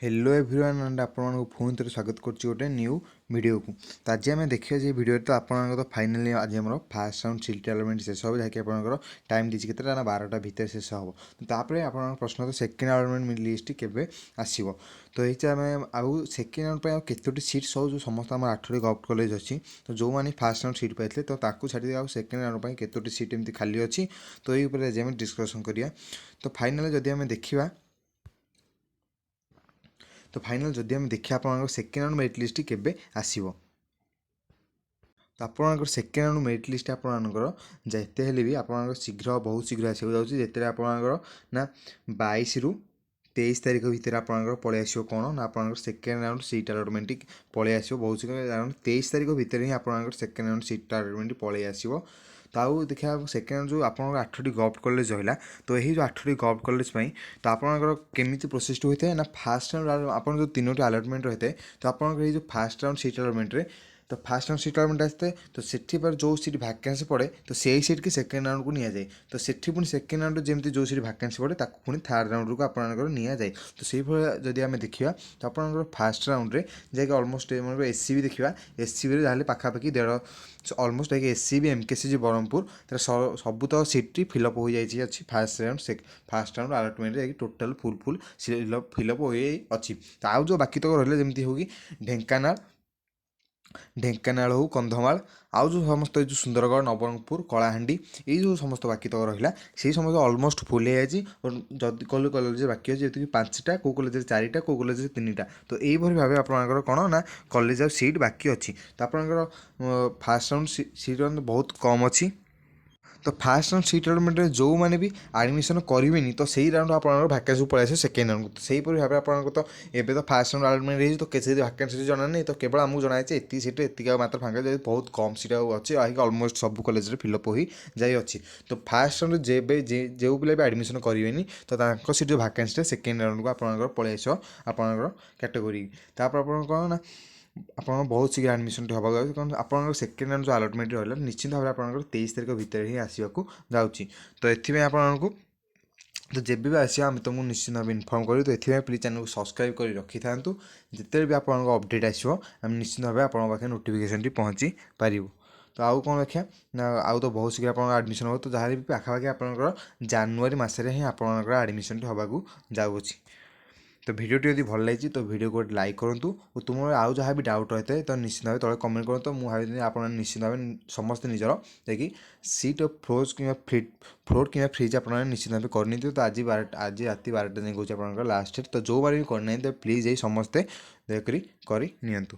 Hello everyone and आपको phone थे स्वागत करुच्ची गोटे न्यू वीडियो को। तो आज आम देखिए जे वीडियो तो आप फाइनाली आज आम फास्ट राउंड सिटी अलटमेंट शेष हो जहाँकि आप टाइम दीजिए के 12टा भितर शेष हम। तो तापर आप प्रश्न तो सेकेंड अलटमेंट लिस्ट केवे आसो। तो ये आम आउ सेकेंड राउंड पर केतोटी सीट सब जो समस्त आम 8टी गवर्नमेंट कॉलेज अच्छी तो जो मैंने फास्ट राउंड सीट पाई तो ताकू छाड़ी आउ सेकेंड राउंड पर केतोटी सीट एमती खाली अच्छी। तो ये आज आम डिस्कसन करिया। तो फाइनाली जदि आम देखा तो फाइनाल जदि आम देखिए आप सेकेंड राउंड मेरिट लिस्ट केबे आसीबो। तो आपंकर सेकेंड राउंड मेरिट लिस्ट आपंकर जिते हेल्ले भी आप शीघ्र बहुत शीघ्र आसको जाऊँगी जिते आपंकर ना 22 ରୁ 23 तारीख भितर आपंकर पलि आसो कौन ना आप सेकेंड राउंड सीट अलटमेंट पलि आसो बहुत शीघ्र अराउंड 23 तारीख भितर ही आपंकर सेकेंड राउंड सीट अलटमेंट पलि आसो। तो आउ देखा सेकेंड जो आप 8टी गवर्नमेंट कॉलेज रहा तो यही जो 8टी गवर्नमेंट कॉलेज तो आपंकर केमी प्रोसेस होता है ना फास्ट राउंड आप जो 3टी अलटमेंट रही है तो आपंकर जो फास्ट राउंड सीट अलटमेंट तो फास्ट राउंड सीट अलटमेंट आसते तो सेठी पर जो सीट भैकेंसी पड़े तो सही सीट की सेकेंड राउंड को नि जाए। तो सेठी पुणी सेकेंड राउंड जमी जो सीट भैकेंसी पड़े ताको पुणी थर्ड राउंड को आपंकर नि जाए। तो से जदि आम देखा तो आपंकर फास्ट राउंड रे जैसे अलमोस्ट एससीबी देखा एससीबी जहाँ पाखापाखि 1.5 अलमोस्ट एससीबी एमकेसीजी ब्रह्मपुर तर सबूत सीट फिलअप हो जाए अच्छी fast round allotment total full fill up हो अच्छी। तो आउ जो बाकी तक रही जमी होगी ढेଙ୍କାନାଳ हो कंधमाल आउ जो समस्त जो सुंदरगढ़ नवरंगपुर कलाहांडी ये जो समस्त बाकी तक रहा से समस्त अलमोस्ट फुल हो जदि कॉलेज बाकी अच्छे जी 5टा कौ कॉलेज 4टा कौ कॉलेज 3टा। तो यही भाव आपंकर कौन ना कॉलेज सीट बाकी अच्छी। तो आपंकर फास्ट राउंड सीट बहुत कम अच्छी। तो फास्ट राउंड सीट अलटमेंट जो मैंने भी आडमिशन करेनि तो सही राउंड आप भैकेंसी पलि आस सेकेंड राउंड को। सहीपरी भाव आप तो एवं तो फास्ट राउंड अलटमेंट रही तो कैसे भैकेंसी जना नहीं तो केवल आमको जनाई एति सीट एतिक मात्र फांका बहुत कम सीट अच्छे अलमोस्ट सब कॉलेज फिलअप हो जाए अच्छी। तो फास्ट राउंड जो पिला भी आडमिशन करेनि तो सीट जो भैकेंसी सेकेंड राउंड को आप पलि आस आपंकर कैटेगोरी तापर आप कौन ना आप बहुत शीघ्र आडमिशन होगा कारण आप सेकेंड राउंड जो अलटमेंट रहा निश्चित भाव आप 23 तारीख भितर ही आसवाक जाऊँगी। तो ये आपको तो जब भी आसिया आम तुमको निश्चित भाव इनफर्म करूँ। तो ये प्लीज चैनल को सब्सक्राइब कर रखी था जिते भी आप अपडेट आसो आम निश्चित भाव आप पाखे नोटिफिकेशन पहुँची पारू। तो आउ कौन देखिए ना आउ तो बहुत शीघ्र आप आडमिशन हो तो जहाँ भी पाखापाखि आपंकर जनवरी मसरे ही आपंकर आडमिशन होगा जाऊँगी। तो वीडियो यदि भल लगी तो वीडियो को लाइक करूँ और तुम आउ जहाँ भी डाउट रही है तो निश्चित भाव तले कमेंट करूँ। तो मुझे आप निश्चित भाव समस्ते निजर देखिए सीट फ्रोज कि फ्लोट कि फ्रिज आप निश्चित भाव करनी। तो आज राति 12टा जाए कौन लास्ट डेट तो जो बारे भी करना तो प्लीज ये समस्ते दयाकोरी कर नियंतु।